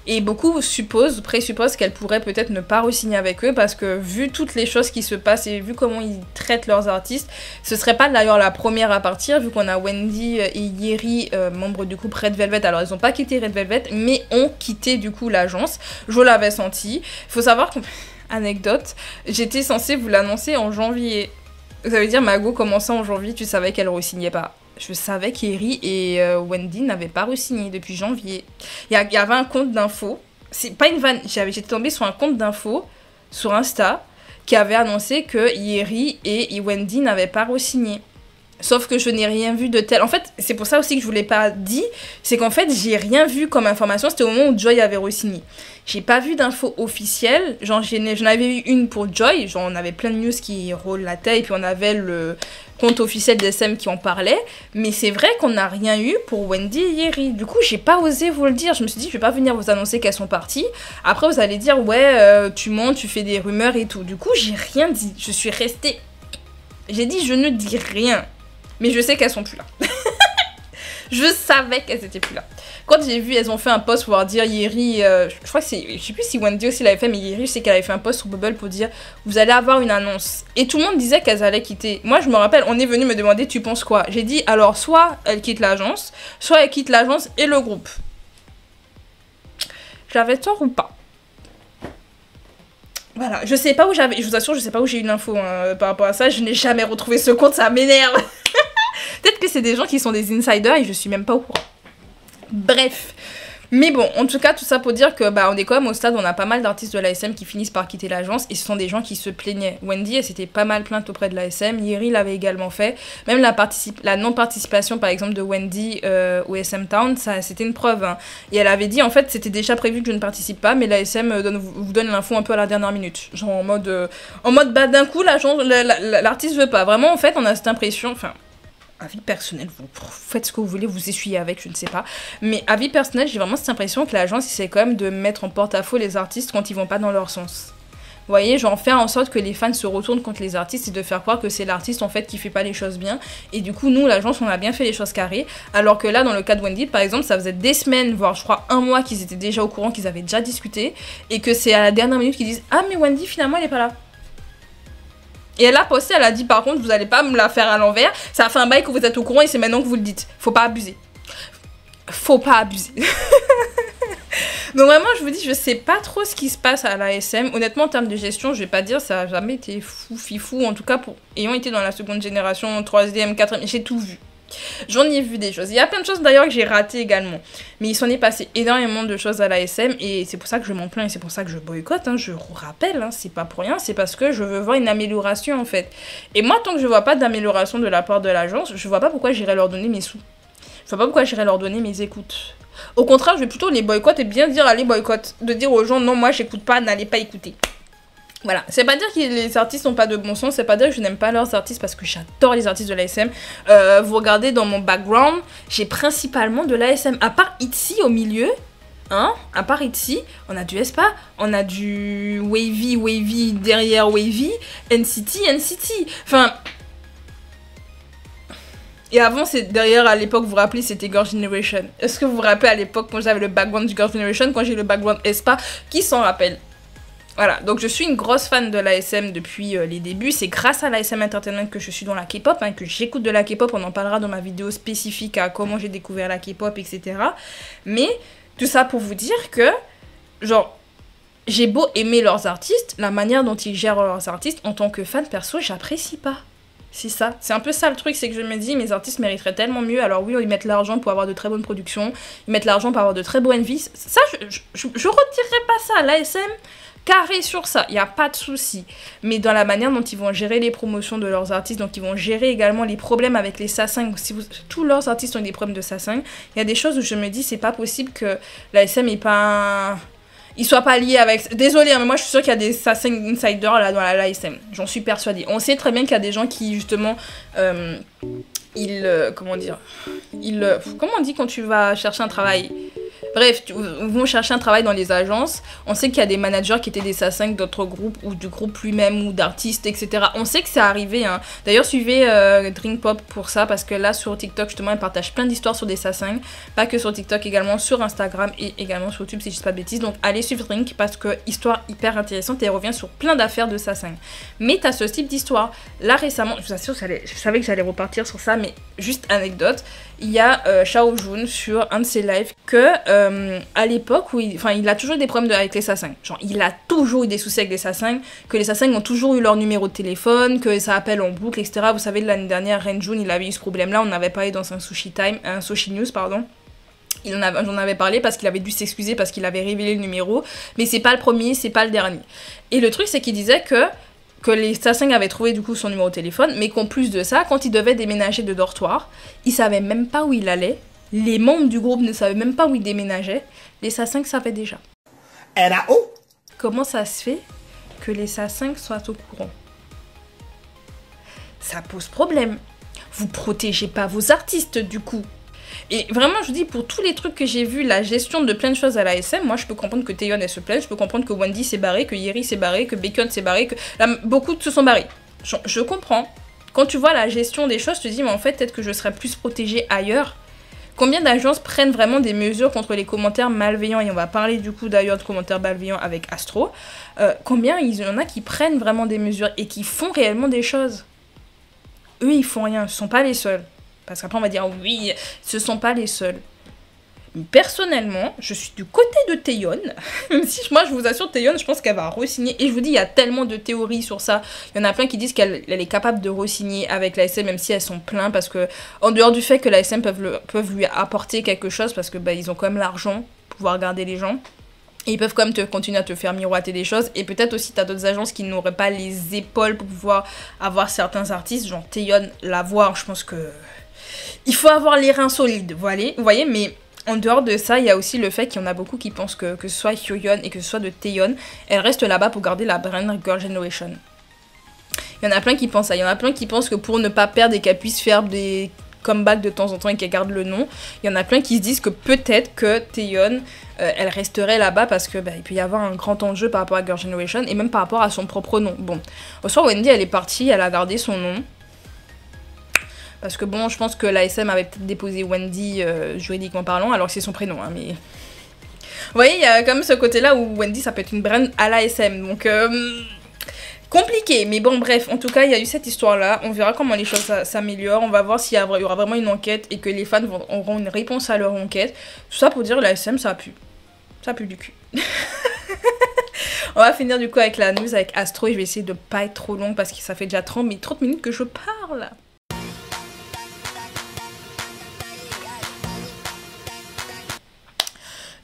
Et beaucoup présupposent qu'elle pourrait peut-être ne pas re-signer avec eux, parce que vu toutes les choses qui se passent et vu comment ils traitent leurs artistes, ce serait pas d'ailleurs la première à partir, vu qu'on a Wendy et Yeri, membres du groupe Red Velvet. Alors ils ont pas quitté Red Velvet, mais ont quitté du coup l'agence. Je l'avais senti. Faut savoir que, anecdote, j'étais censée vous l'annoncer en janvier. Ça veut dire, Mago commençait en janvier, tu savais qu'elle re-signait pas. Je savais qu'Eri et Wendy n'avaient pas re-signé depuis janvier. Il y avait un compte d'infos. C'est pas une vanne. J'étais tombée sur un compte d'infos sur Insta qui avait annoncé que Yeri et Wendy n'avaient pas re-signé. Sauf que je n'ai rien vu de tel. En fait, c'est pour ça aussi que je vous l'ai pas dit. C'est qu'en fait, j'ai rien vu comme information. C'était au moment où Joy avait re-signé. J'ai pas vu d'infos officielles. Genre, j'en avais eu une pour Joy. Genre, on avait plein de news qui relataient. Et puis, on avait le compte officiel d'SM qui en parlait. Mais c'est vrai qu'on n'a rien eu pour Wendy et Yeri. Du coup, j'ai pas osé vous le dire. Je me suis dit, je vais pas venir vous annoncer qu'elles sont parties. Après, vous allez dire, ouais, tu mens, tu fais des rumeurs et tout. Du coup, j'ai rien dit. Je suis restée. J'ai dit, je ne dis rien. Mais je sais qu'elles sont plus là. Je savais qu'elles étaient plus là. Quand j'ai vu, elles ont fait un post pour dire Yeri, je crois que c'est, je sais plus si Wendy aussi l'avait fait, mais Yeri, je sais qu'elle avait fait un post sur Bubble pour dire vous allez avoir une annonce. Et tout le monde disait qu'elles allaient quitter. Moi, je me rappelle, on est venu me demander tu penses quoi? J'ai dit alors soit elle quitte l'agence, soit elle quitte l'agence et le groupe. J'avais tort ou pas? Voilà, je sais pas où j'avais, je vous assure, je sais pas où j'ai eu l'info par rapport à ça, je n'ai jamais retrouvé ce compte, ça m'énerve. Peut-être que c'est des gens qui sont des insiders et je suis même pas au courant. Bref. Mais bon, en tout cas, tout ça pour dire que on est quand même au stade où on a pas mal d'artistes de l'ASM qui finissent par quitter l'agence et ce sont des gens qui se plaignaient. Wendy, elle s'était pas mal plainte auprès de l'ASM, Yeri l'avait également fait. Même la non-participation, par exemple, de Wendy au SM Town, ça, c'était une preuve. Hein. Et elle avait dit, en fait, c'était déjà prévu que je ne participe pas, mais l'ASM vous donne l'info un peu à la dernière minute. Genre en mode d'un coup, l'artiste veut pas. Vraiment, en fait, on a cette impression, enfin... avis personnel, vous faites ce que vous voulez, vous essuyez avec, je ne sais pas. Mais avis personnel, j'ai vraiment cette impression que l'agence essaie quand même de mettre en porte-à-faux les artistes quand ils vont pas dans leur sens. Vous voyez, genre faire en sorte que les fans se retournent contre les artistes et de faire croire que c'est l'artiste en fait qui fait pas les choses bien. Et du coup, nous, l'agence, on a bien fait les choses carrées. Alors que là, dans le cas de Wendy, par exemple, ça faisait des semaines, voire je crois un mois qu'ils étaient déjà au courant, qu'ils avaient déjà discuté. Et que c'est à la dernière minute qu'ils disent « Ah mais Wendy, finalement, elle est pas là ». Et elle a posté, elle a dit par contre, vous allez pas me la faire à l'envers. Ça a fait un bail que vous êtes au courant et c'est maintenant que vous le dites. Faut pas abuser. Faut pas abuser. Donc vraiment, je vous dis, je sais pas trop ce qui se passe à l'ASM. Honnêtement, en termes de gestion, je vais pas dire, ça a jamais été fou, fifou. En tout cas, ayant été dans la seconde génération, troisième, quatrième, j'ai tout vu. J'en ai vu des choses. Il y a plein de choses d'ailleurs que j'ai ratées également. Mais il s'en est passé énormément de choses à l'ASM et c'est pour ça que je m'en plains et c'est pour ça que je boycotte. Hein. Je vous rappelle, hein, c'est pas pour rien, c'est parce que je veux voir une amélioration en fait. Et moi, tant que je vois pas d'amélioration de la part de l'agence, je vois pas pourquoi j'irais leur donner mes sous. Je vois pas pourquoi j'irais leur donner mes écoutes. Au contraire, je vais plutôt les boycotter et bien dire allez boycott. De dire aux gens non, moi j'écoute pas, n'allez pas écouter. Voilà, c'est pas dire que les artistes n'ont pas de bon sens, c'est pas dire que je n'aime pas leurs artistes parce que j'adore les artistes de l'ASM. Vous regardez dans mon background, j'ai principalement de l'ASM. À part Itzy au milieu, hein, à part Itzy, on a du Espa, on a du Wavy derrière Wavy, NCT. Enfin. Et avant, c'est derrière, à l'époque, vous vous rappelez, c'était Girls' Generation. Est-ce que vous vous rappelez à l'époque quand j'avais le background du Girls' Generation, quand j'ai le background Espa, qui s'en rappelle? Voilà, donc je suis une grosse fan de l'ASM depuis les débuts. C'est grâce à l'ASM Entertainment que je suis dans la K-pop, hein, que j'écoute de la K-pop. On en parlera dans ma vidéo spécifique à comment j'ai découvert la K-pop, etc. Mais tout ça pour vous dire que, genre, j'ai beau aimer leurs artistes, la manière dont ils gèrent leurs artistes, en tant que fan perso, j'apprécie pas. C'est ça, c'est un peu ça le truc, c'est que je me dis, mes artistes mériteraient tellement mieux. Alors oui, ils mettent l'argent pour avoir de très bonnes productions, ils mettent l'argent pour avoir de très beaux envies. Ça, je retirerais pas ça, l'ASM. Carré sur ça, il n'y a pas de souci. Mais dans la manière dont ils vont gérer les promotions de leurs artistes, donc ils vont gérer également les problèmes avec les sasaeng. Si tous leurs artistes ont des problèmes de sasaeng, il y a des choses où je me dis c'est pas possible que l'ASM n'est pas... Ils soient pas liés avec... Désolée, hein, mais moi je suis sûre qu'il y a des sasaeng insiders là dans la l'ASM. J'en suis persuadée. On sait très bien qu'il y a des gens qui justement... comment dire comment on dit quand tu vas chercher un travail? Bref, ils vont chercher un travail dans les agences. On sait qu'il y a des managers qui étaient des sasaeng d'autres groupes ou du groupe lui-même ou d'artistes, etc. On sait que c'est arrivé. Hein. D'ailleurs, suivez Drink Pop pour ça parce que là, sur TikTok, justement, elle partage plein d'histoires sur des sasaeng. Pas que sur TikTok, également sur Instagram et également sur YouTube, si je dis pas de bêtises. Donc, allez suivre Drink parce que histoire hyper intéressante et elle revient sur plein d'affaires de sasaeng. Mais t'as ce type d'histoire. Là, récemment, je vous assure, je savais que j'allais repartir sur ça, mais juste anecdote. Il y a Shao Jun sur un de ses lives que à l'époque où il a toujours eu des problèmes avec les sasaeng. Genre il a toujours eu des soucis avec les sasaeng, que les sasaeng ont toujours eu leur numéro de téléphone, que ça appelle en boucle, etc. Vous savez, l'année dernière, Renjun, il avait eu ce problème-là, on avait parlé dans un Sushi News, pardon. J'en avais parlé parce qu'il avait dû s'excuser parce qu'il avait révélé le numéro, mais c'est pas le premier, c'est pas le dernier. Et le truc, c'est qu'il disait que les sasaeng avaient trouvé du coup son numéro de téléphone, mais qu'en plus de ça, quand il devait déménager de dortoir, il savait même pas où il allait, les membres du groupe ne savaient même pas où il déménageait, les sasaeng savaient déjà. Comment ça se fait que les sasaeng soient au courant? Ça pose problème. Vous protégez pas vos artistes du coup. Et vraiment, je vous dis, pour tous les trucs que j'ai vus, la gestion de plein de choses à la SM, moi je peux comprendre que Taeyeon elle se plaigne, je peux comprendre que Wendy s'est barré, que Yeri s'est barré, que Baekhyun s'est barré, que là, beaucoup se sont barrés. Je comprends. Quand tu vois la gestion des choses, tu te dis, mais en fait, peut-être que je serais plus protégée ailleurs. Combien d'agences prennent vraiment des mesures contre les commentaires malveillants? Et on va parler du coup d'ailleurs de commentaires malveillants avec Astro. Combien il y en a qui prennent vraiment des mesures et qui font réellement des choses? Eux, ils font rien, ce sont pas les seuls. Parce qu'après, on va dire, oui, ce sont pas les seuls. Personnellement, je suis du côté de Taeyeon. Même si, moi, je vous assure, Taeyeon, je pense qu'elle va re-signer. Et je vous dis, il y a tellement de théories sur ça. Il y en a plein qui disent qu'elle est capable de re-signer avec l'ASM, même si elles sont pleines. Parce que, en dehors du fait que l'ASM peuvent lui apporter quelque chose, parce que bah, ils ont quand même l'argent pour pouvoir garder les gens. Et ils peuvent quand même continuer à te faire miroiter des choses. Et peut-être aussi, tu as d'autres agences qui n'auraient pas les épaules pour pouvoir avoir certains artistes. Genre Taeyeon, l'avoir, je pense que... Il faut avoir les reins solides, vous voyez, mais en dehors de ça, il y a aussi le fait qu'il y en a beaucoup qui pensent que ce soit Hyoyeon et que ce soit de Taeyeon, elle reste là-bas pour garder la brand Girl Generation. Il y en a plein qui pensent ça, il y en a plein qui pensent que pour ne pas perdre et qu'elle puisse faire des comebacks de temps en temps et qu'elle garde le nom, il y en a plein qui se disent que peut-être que Taeyeon, elle resterait là-bas parce que bah, il peut y avoir un grand enjeu par rapport à Girl Generation et même par rapport à son propre nom. Bon, au soir Wendy, elle est partie, elle a gardé son nom. Parce que bon, je pense que l'ASM avait peut-être déposé Wendy juridiquement parlant, alors que c'est son prénom, hein, mais... Vous voyez, il y a quand même ce côté-là où Wendy, ça peut être une brand à l'ASM, donc... compliqué, mais bon, bref, en tout cas, il y a eu cette histoire-là, on verra comment les choses s'améliorent, on va voir s'il y aura vraiment une enquête et que les fans auront une réponse à leur enquête. Tout ça pour dire, l'ASM, ça pue. Ça pue du cul. On va finir du coup avec la news avec Astro, et je vais essayer de pas être trop long parce que ça fait déjà 30 minutes que je parle.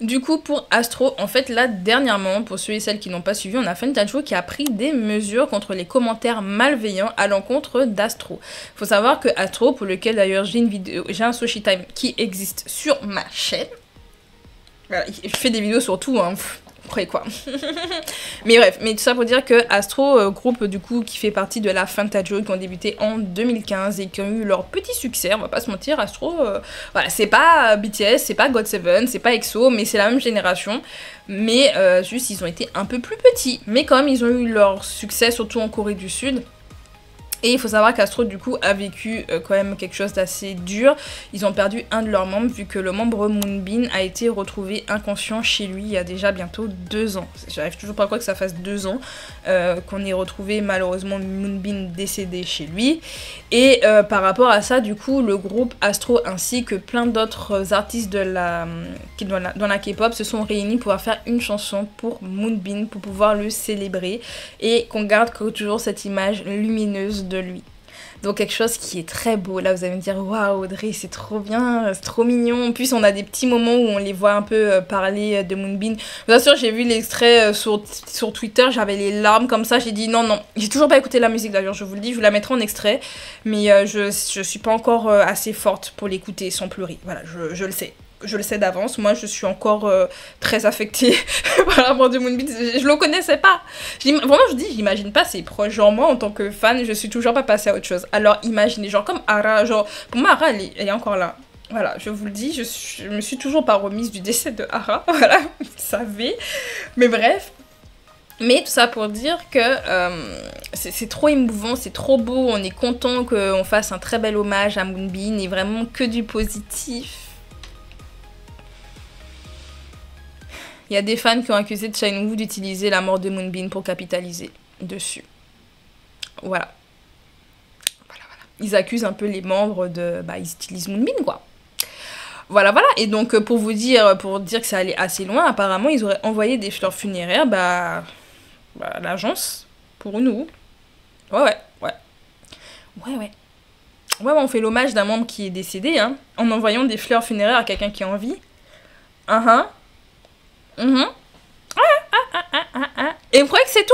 Du coup, pour Astro, en fait, là, dernièrement, pour ceux et celles qui n'ont pas suivi, on a Fentanjou qui a pris des mesures contre les commentaires malveillants à l'encontre d'Astro. Faut savoir que Astro, pour lequel d'ailleurs j'ai une vidéo, j'ai un Soshi Time qui existe sur ma chaîne. Voilà, je fais des vidéos sur tout, hein. Vous croyez quoi? Mais bref, mais tout ça pour dire que Astro, groupe du coup qui fait partie de la Fentanjou, qui ont débuté en 2015 et qui ont eu leur petit succès, on va pas se mentir, Astro, voilà, c'est pas BTS, c'est pas GOT7, c'est pas EXO, mais c'est la même génération, mais juste ils ont été un peu plus petits, mais quand même ils ont eu leur succès, surtout en Corée du Sud. Et il faut savoir qu'Astro du coup a vécu quand même quelque chose d'assez dur. Ils ont perdu un de leurs membres vu que le membre Moonbin a été retrouvé inconscient chez lui il y a déjà bientôt 2 ans. J'arrive toujours pas à croire que ça fasse 2 ans qu'on ait retrouvé malheureusement Moonbin décédé chez lui. Et par rapport à ça du coup le groupe Astro ainsi que plein d'autres artistes dans la K-pop se sont réunis pour faire une chanson pour Moonbin pour pouvoir le célébrer et qu'on garde toujours cette image lumineuse de lui. Donc quelque chose qui est très beau. Là vous allez me dire waouh Audrey c'est trop bien, c'est trop mignon. En plus on a des petits moments où on les voit un peu parler de Moonbin. Bien sûr j'ai vu l'extrait sur Twitter, j'avais les larmes comme ça, j'ai dit non, j'ai toujours pas écouté la musique d'ailleurs, je vous le dis, je vous la mettrai en extrait. Mais je suis pas encore assez forte pour l'écouter sans pleurer, voilà, je le sais. Je le sais d'avance, moi je suis encore très affectée par la mort de Moonbin, je le connaissais pas. Vraiment je dis, j'imagine pas ses proches, genre moi en tant que fan, je suis toujours pas passée à autre chose. Alors imaginez, genre comme Ara, genre pour moi Ara elle est encore là. Voilà, je vous le dis, je me suis toujours pas remise du décès de Ara, voilà, vous le savez. Mais bref. Mais tout ça pour dire que c'est trop émouvant, c'est trop beau, on est content qu'on fasse un très bel hommage à Moonbin et vraiment que du positif. Il y a des fans qui ont accusé de Shine d'utiliser la mort de Moonbin pour capitaliser dessus. Voilà. Ils accusent un peu les membres de... Bah, ils utilisent Moonbin, quoi. Voilà. Et donc, pour dire que ça allait assez loin, apparemment, ils auraient envoyé des fleurs funéraires, à l'agence, pour nous. Ouais, on fait l'hommage d'un membre qui est décédé, hein, en envoyant des fleurs funéraires à quelqu'un qui est en vie. Et vous croyez que c'est tout?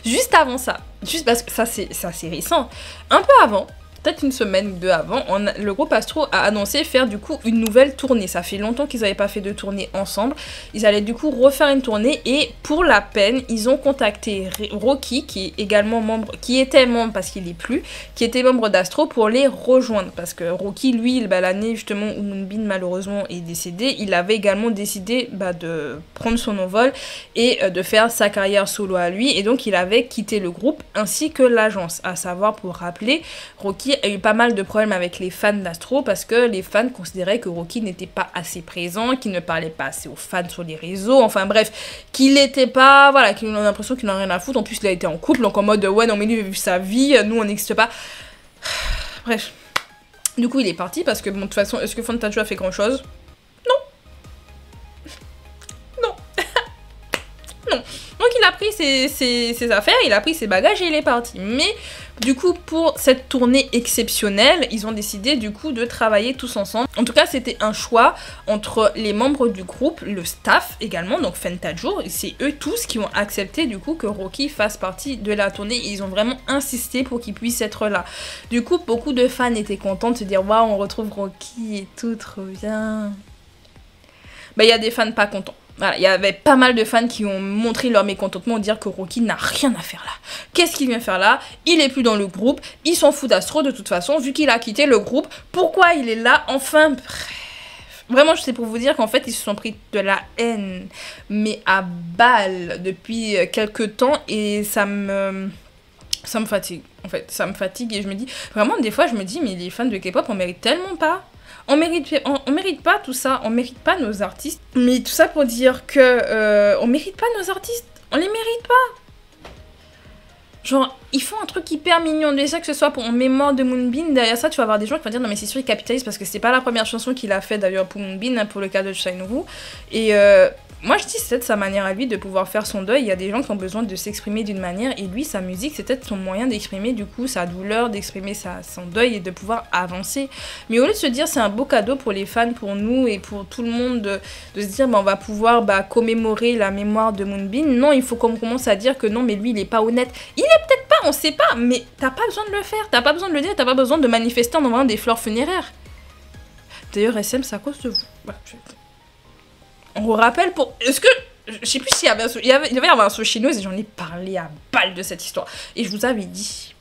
Juste avant ça, juste parce que ça c'est assez récent, un peu avant, peut-être une semaine ou deux avant, le groupe Astro a annoncé faire du coup une nouvelle tournée. Ça fait longtemps qu'ils n'avaient pas fait de tournée ensemble. Ils allaient du coup refaire une tournée et pour la peine, ils ont contacté Rocky qui est également membre, qui était membre parce qu'il est plus, qui était membre d'Astro pour les rejoindre. Parce que Rocky, lui, l'année justement où Moonbin malheureusement est décédé, il avait également décidé de prendre son envol et de faire sa carrière solo à lui. Et donc il avait quitté le groupe ainsi que l'agence. À savoir, pour rappeler, Rocky a eu pas mal de problèmes avec les fans d'Astro parce que les fans considéraient que Rocky n'était pas assez présent, qu'il ne parlait pas assez aux fans sur les réseaux, enfin bref, qu'il n'était pas, voilà, qu'ils ont l'impression qu'il n'en a rien à foutre. En plus il a été en couple, donc en mode ouais non mais lui il a vu sa vie, nous on n'existe pas. Bref, du coup il est parti parce que bon de toute façon est-ce que Fentanjou a fait grand chose? Non. Donc il a pris ses affaires, il a pris ses bagages et il est parti. Mais du coup pour cette tournée exceptionnelle, ils ont décidé du coup de travailler tous ensemble. En tout cas c'était un choix entre les membres du groupe, le staff également, donc Fentanjou, c'est eux tous qui ont accepté du coup que Rocky fasse partie de la tournée. Ils ont vraiment insisté pour qu'il puisse être là. Du coup beaucoup de fans étaient contents de se dire waouh on retrouve Rocky et tout, trop bien. Bah il y a des fans pas contents. Voilà, il y avait pas mal de fans qui ont montré leur mécontentement, dire que Rocky n'a rien à faire là. Qu'est-ce qu'il vient faire là? Il est plus dans le groupe, il s'en fout d'Astro de toute façon, vu qu'il a quitté le groupe. Pourquoi il est là? Enfin, bref. Vraiment, je sais pour vous dire qu'en fait, ils se sont pris de la haine, mais à balle depuis quelques temps, et ça me fatigue. En fait, ça me fatigue, et je me dis, vraiment, des fois, je me dis, mais les fans de K-pop, on mérite tellement pas. On mérite pas tout ça, on mérite pas nos artistes. Mais tout ça pour dire que on mérite pas nos artistes, on les mérite pas. Genre, ils font un truc hyper mignon. Déjà que ce soit pour en mémoire de Moonbin, derrière ça, tu vas avoir des gens qui vont dire non mais c'est sûr il capitalise parce que c'est pas la première chanson qu'il a fait d'ailleurs pour Moonbin, hein, pour le cas de Shine. Et moi je dis c'est peut-être sa manière à lui de pouvoir faire son deuil. Il y a des gens qui ont besoin de s'exprimer d'une manière et lui sa musique c'est peut-être son moyen d'exprimer du coup sa douleur, d'exprimer son deuil et de pouvoir avancer. Mais au lieu de se dire c'est un beau cadeau pour les fans, pour nous et pour tout le monde de se dire on va pouvoir commémorer la mémoire de Moonbin, non il faut qu'on commence à dire que non mais lui il est pas honnête. Il est peut-être pas, on sait pas, mais t'as pas besoin de le faire, t'as pas besoin de le dire, t'as pas besoin de manifester en envoyant des fleurs funéraires. D'ailleurs SM c'est à cause de vous. Voilà, on vous rappelle pour... Est-ce que... Je sais plus s'il y avait il devait y avoir un Sochinoise et j'en ai parlé à balle de cette histoire. Et je vous avais dit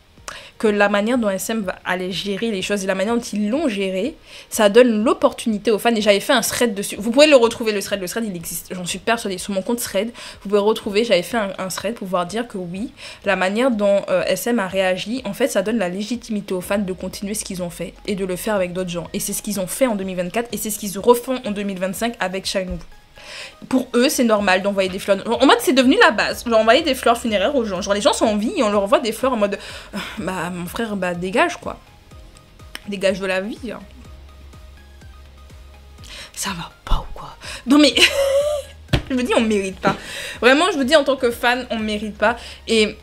que la manière dont SM va aller gérer les choses et la manière dont ils l'ont géré, ça donne l'opportunité aux fans. Et j'avais fait un thread dessus. Vous pouvez le retrouver, le thread il existe. J'en suis persuadée. Sur mon compte thread, vous pouvez retrouver, j'avais fait un thread pour pouvoir dire que oui, la manière dont SM a réagi, en fait, ça donne la légitimité aux fans de continuer ce qu'ils ont fait et de le faire avec d'autres gens. Et c'est ce qu'ils ont fait en 2024 et c'est ce qu'ils refont en 2025 avec Shine Nouveau. Pour eux, c'est normal d'envoyer des fleurs. En mode, c'est devenu la base. Genre, envoyer des fleurs funéraires aux gens. Genre, les gens sont en vie et on leur envoie des fleurs en mode mon frère, dégage quoi. Dégage de la vie. Hein. Ça va pas ou quoi? Non, mais. Je me dis, on mérite pas. Vraiment, je vous dis, en tant que fan, on mérite pas. Et.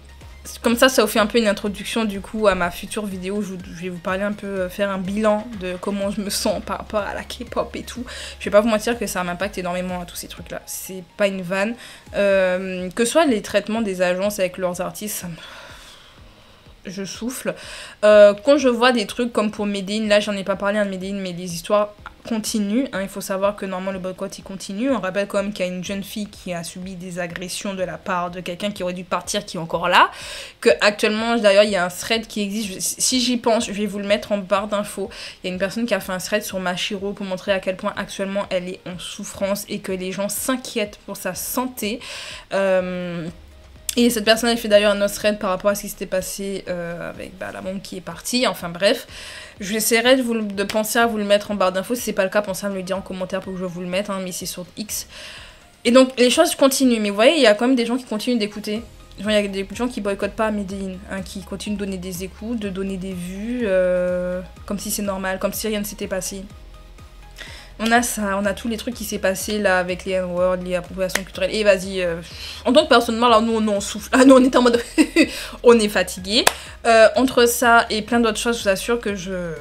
Comme ça vous fait un peu une introduction du coup à ma future vidéo où je vais vous parler un peu, faire un bilan de comment je me sens par rapport à la K-pop et tout. Je vais pas vous mentir que ça m'impacte énormément à tous ces trucs là, c'est pas une vanne. Que ce soit les traitements des agences avec leurs artistes, ça me... Je souffle. Quand je vois des trucs comme pour Medellin, là j'en ai pas parlé de Medellin mais les histoires continue, hein, il faut savoir que normalement le boycott il continue. On rappelle quand même qu'il y a une jeune fille qui a subi des agressions de la part de quelqu'un qui aurait dû partir qui est encore là, que actuellement d'ailleurs il y a un thread qui existe, si j'y pense je vais vous le mettre en barre d'infos, il y a une personne qui a fait un thread sur Mashiro pour montrer à quel point actuellement elle est en souffrance et que les gens s'inquiètent pour sa santé. Et cette personne elle fait d'ailleurs un autre thread par rapport à ce qui s'était passé avec la bombe qui est partie, enfin bref. J'essaierai de penser à vous le mettre en barre d'infos, si c'est pas le cas, pensez à me le dire en commentaire pour que je vous le mette, hein, mais c'est sur X. Et donc les choses continuent, mais vous voyez, il y a quand même des gens qui continuent d'écouter. Genre il y a des gens qui boycottent pas Medellin, hein, qui continuent de donner des écoutes, de donner des vues, comme si c'est normal, comme si rien ne s'était passé. On a ça, on a tous les trucs qui s'est passé là avec les N-words, les appropriations culturelles. Et vas-y, en tant que personnellement, là, nous on souffle. Ah non, on est en mode. On est fatigué. Entre ça et plein d'autres choses, je vous assure que je.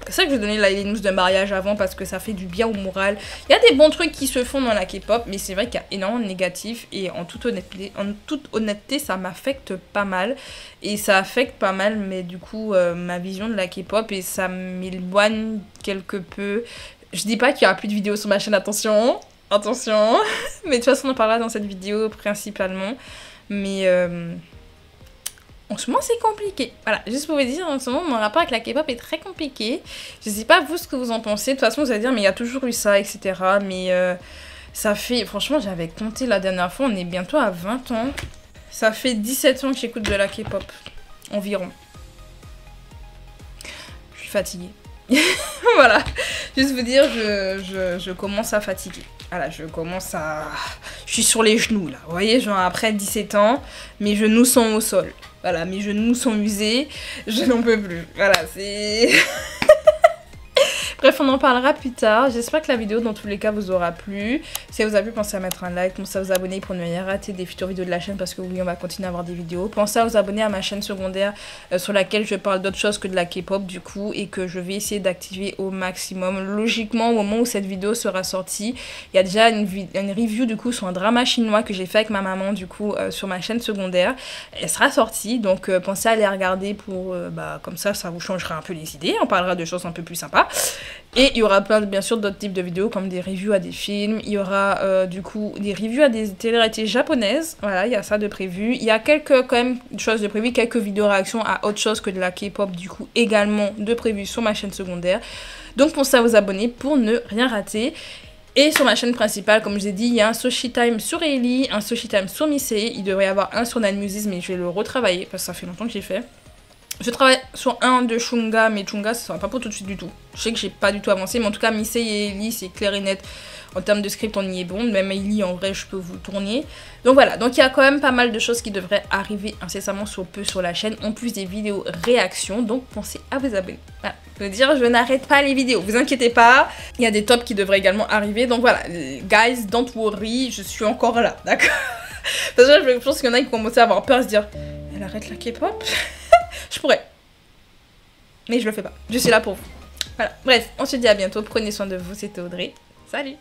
C'est ça que je vais donner les news de mariage avant parce que ça fait du bien au moral. Il y a des bons trucs qui se font dans la K-pop, mais c'est vrai qu'il y a énormément de négatifs et en toute honnêteté, ça m'affecte pas mal. Et ça affecte pas mal, mais du coup, ma vision de la K-pop et ça m'éloigne quelque peu. Je dis pas qu'il y aura plus de vidéos sur ma chaîne, attention, attention. Mais de toute façon, on en parlera dans cette vidéo principalement. Mais en ce moment c'est compliqué, voilà, juste pour vous dire, en ce moment mon rapport avec la K-pop est très compliqué. Je sais pas vous ce que vous en pensez, de toute façon vous allez dire mais il y a toujours eu ça, etc. Mais ça fait, franchement j'avais compté la dernière fois, on est bientôt à 20 ans. Ça fait 17 ans que j'écoute de la K-pop, environ. Je suis fatiguée. Voilà, juste vous dire, je commence à fatiguer. Voilà, je suis sur les genoux là, vous voyez, genre après 17 ans, mes genoux sont au sol. Voilà, mes genoux sont usés, je n'en peux plus. Voilà, c'est... Bref, on en parlera plus tard. J'espère que la vidéo, dans tous les cas, vous aura plu. Si elle vous a plu, pensez à mettre un like, pensez à vous abonner pour ne rien rater des futures vidéos de la chaîne parce que oui, on va continuer à avoir des vidéos. Pensez à vous abonner à ma chaîne secondaire sur laquelle je parle d'autres choses que de la K-pop du coup et que je vais essayer d'activer au maximum. Logiquement, au moment où cette vidéo sera sortie, il y a déjà une review du coup sur un drama chinois que j'ai fait avec ma maman du coup sur ma chaîne secondaire. Elle sera sortie, donc pensez à aller regarder pour comme ça vous changera un peu les idées. On parlera de choses un peu plus sympas. Et il y aura plein, bien sûr, d'autres types de vidéos comme des reviews à des films. Il y aura du coup des reviews à des télé-réalités japonaises. Voilà, il y a ça de prévu. Il y a quand même choses de prévu, quelques vidéos réactions à autre chose que de la K-pop du coup également de prévu sur ma chaîne secondaire. Donc pensez à vous abonner pour ne rien rater. Et sur ma chaîne principale, comme je vous ai dit, il y a un Soshi Time sur Ellie, un Soshi Time sur Missei. Il devrait y avoir un sur Nan Muses, mais je vais le retravailler parce que ça fait longtemps que j'ai fait. Je travaille sur un de Chunga, mais Chunga, ça sera pas pour tout de suite du tout. Je sais que j'ai pas du tout avancé, mais en tout cas, Missei et Ellie, c'est clair et net. En termes de script, on y est bon. Même Ellie, en vrai, je peux vous tourner. Donc voilà, donc il y a quand même pas mal de choses qui devraient arriver incessamment sous peu sur la chaîne, en plus des vidéos réactions. Donc pensez à vous abonner. Voilà, je veux dire, je n'arrête pas les vidéos, vous inquiétez pas. Il y a des tops qui devraient également arriver. Donc voilà, guys, don't worry, je suis encore là, d'accord? Parce que je pense qu'il y en a qui commencent à avoir peur, à se dire, elle arrête la K-pop? Je pourrais. Mais je le fais pas. Je suis là pour vous. Voilà. Bref, on se dit à bientôt. Prenez soin de vous. C'était Audrey. Salut!